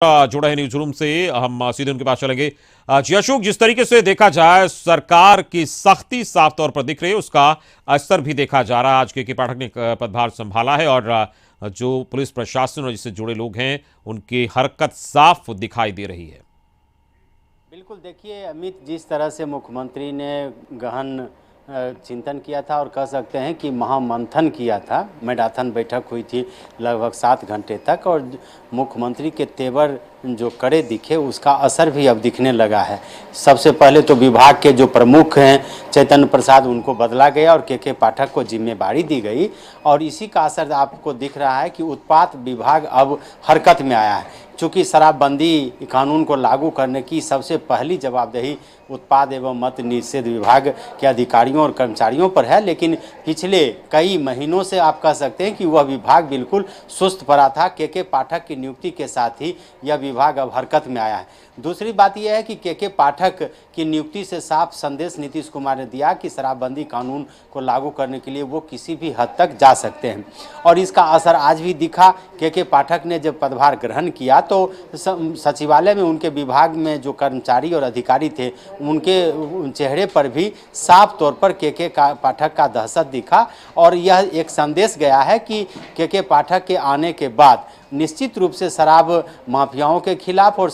जुड़े हैं news room से। हम सीधे उनके पास चलेंगे। जी अशोक, जिस तरीके से देखा जाए सरकार की सख्ती साफ तौर पर दिख रही है, उसका असर भी देखा जा रहा है। आज के पाठक ने पदभार संभाला है और जो पुलिस प्रशासन और जिससे जुड़े लोग हैं उनकी हरकत साफ दिखाई दे रही है। बिल्कुल, देखिए अमित, जिस तरह से मुख्यमंत्री ने गहन चिंतन किया था और कह सकते हैं कि महामंथन किया था। मैराथन बैठक हुई थी लगभग 7 घंटे तक, और मुख्यमंत्री के तेवर जो कड़े दिखे उसका असर भी अब दिखने लगा है। सबसे पहले तो विभाग के जो प्रमुख हैं चैतन्य प्रसाद, उनको बदला गया और के पाठक को जिम्मेदारी दी गई, और इसी का असर आपको दिख रहा है कि उत्पाद विभाग अब हरकत में आया है। चूँकि शराबबंदी कानून को लागू करने की सबसे पहली जवाबदेही उत्पाद एवं मद्य निषेध विभाग के अधिकारियों और कर्मचारियों पर है, लेकिन पिछले कई महीनों से आप कह सकते हैं कि वह विभाग बिल्कुल सुस्त पड़ा था। के पाठक की नियुक्ति के साथ ही यह विभाग अब हरकत में आया है। दूसरी बात यह है कि के पाठक की नियुक्ति से साफ संदेश नीतीश कुमार ने दिया कि शराबबंदी कानून को लागू करने के लिए वो किसी भी हद तक जा सकते हैं, और इसका असर आज भी दिखा। के पाठक ने जब पदभार ग्रहण किया तो सचिवालय में उनके विभाग में जो कर्मचारी और अधिकारी थे उनके चेहरे पर भी साफ तौर पर के पाठक का दहशत दिखा, और यह एक संदेश गया है कि के पाठक के आने के बाद निश्चित रूप से शराब माफियाओं के खिलाफ और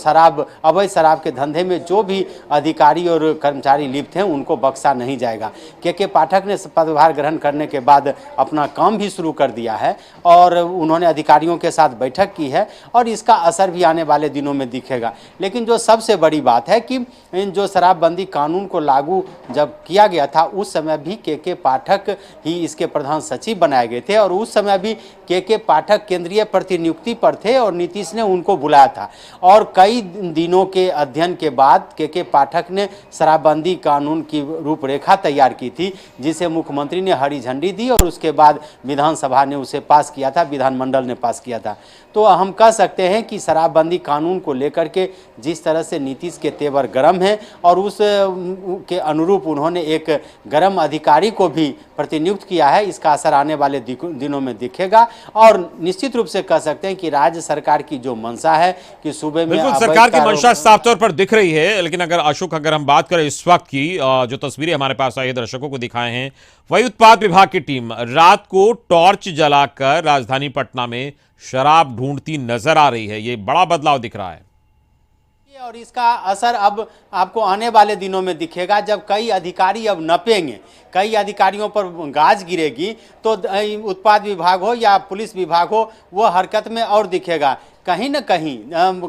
अवैध शराब के धंधे में जो भी अधिकारी और कर्मचारी लिप्त हैं उनको बख्शा नहीं जाएगा। के पाठक ने पदभार ग्रहण करने के बाद अपना काम भी शुरू कर दिया है और उन्होंने अधिकारियों के साथ बैठक की है, और इसका असर भी आने वाले दिनों में दिखेगा। लेकिन जो सबसे बड़ी बात है कि जो शराबबंदी कानून को लागू जब किया गया था उस समय भी के पाठक ही इसके प्रधान सचिव बनाए गए थे, और उस समय भी के पाठक केंद्रीय प्रतिनियुक्ति पर थे और नीतीश ने उनको बुलाया था। और कई दिनों के अध्ययन के बाद के पाठक ने शराबबंदी कानून की रूपरेखा तैयार की थी, जिसे मुख्यमंत्री ने हरी झंडी दी और उसके बाद विधानसभा ने उसे पास किया था, विधानमंडल ने पास किया था। तो हम कह सकते हैं कि शराबबंदी कानून को लेकर के जिस तरह से नीतीश के तेवर गर्म हैं, और उस के अनुरूप उन्होंने एक गर्म अधिकारी को भी प्रतिनियुक्त किया है, इसका असर आने वाले दिनों में दिखेगा। और निश्चित रूप से कह सकते हैं कि राज्य सरकार की जो मंशा है कि सूबे में बिल्कुल सरकार की मंशा साफ तौर पर दिख रही है। लेकिन अगर अशोक, अगर हम बात करें इस वक्त की, जो तस्वीरें हमारे पास आई है दर्शकों को दिखाए हैं, वही उत्पाद विभाग की टीम रात को टॉर्च जलाकर राजधानी पटना में शराब ढूंढती नजर आ रही है। ये बड़ा बदलाव दिख रहा है और इसका असर अब आपको आने वाले दिनों में दिखेगा, जब कई अधिकारी अब नपेंगे, कई अधिकारियों पर गाज गिरेगी, तो उत्पाद विभाग हो या पुलिस विभाग हो वो हरकत में और दिखेगा। कहीं न कहीं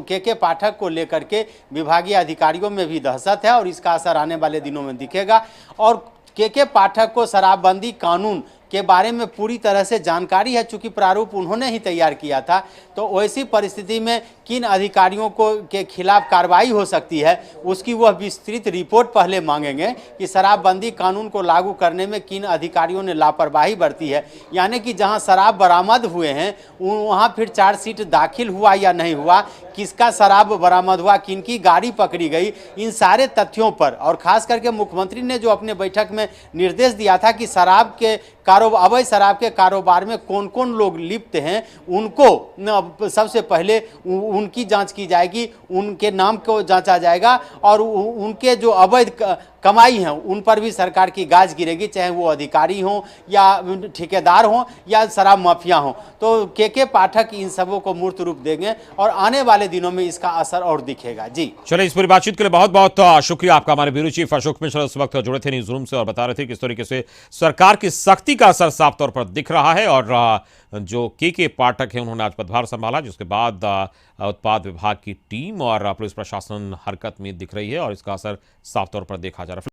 के पाठक को लेकर के विभागीय अधिकारियों में भी दहशत है, और इसका असर आने वाले दिनों में दिखेगा। और के पाठक को शराबबंदी कानून के बारे में पूरी तरह से जानकारी है, चूंकि प्रारूप उन्होंने ही तैयार किया था। तो वैसी परिस्थिति में किन अधिकारियों को के खिलाफ कार्रवाई हो सकती है उसकी वह विस्तृत रिपोर्ट पहले मांगेंगे कि शराबबंदी कानून को लागू करने में किन अधिकारियों ने लापरवाही बरती है, यानी कि जहां शराब बरामद हुए हैं वहां फिर चार्जशीट दाखिल हुआ या नहीं हुआ, किसका शराब बरामद हुआ, किनकी गाड़ी पकड़ी गई, इन सारे तथ्यों पर। और खास करके मुख्यमंत्री ने जो अपने बैठक में निर्देश दिया था कि शराब के अवैध शराब के कारोबार में कौन कौन लोग लिप्त हैं उनको सबसे पहले उनकी जांच की जाएगी, उनके नाम को जांचा जाएगा, और उनके जो अवैध कमाई हैं उन पर भी सरकार की गाज गिरेगी, चाहे वो अधिकारी हों या ठेकेदार हों या शराब माफिया हों। तो के पाठक इन सबों को मूर्त रूप देंगे और आने वाले दिनों में इसका असर और दिखेगा। जी चलिए, इस पूरी बातचीत के लिए बहुत बहुत शुक्रिया आपका। हमारे ब्यूरो चीफ अशोक मिश्रा इस वक्त जुड़े थे न्यूज रूम से और बता रहे थे किस तरीके से सरकार की सख्ती का असर साफ तौर पर दिख रहा है। और जो के पाठक हैं उन्होंने आज पदभार संभाला, जिसके बाद उत्पाद विभाग की टीम और पुलिस प्रशासन हरकत में दिख रही है और इसका असर साफ तौर पर देखा जा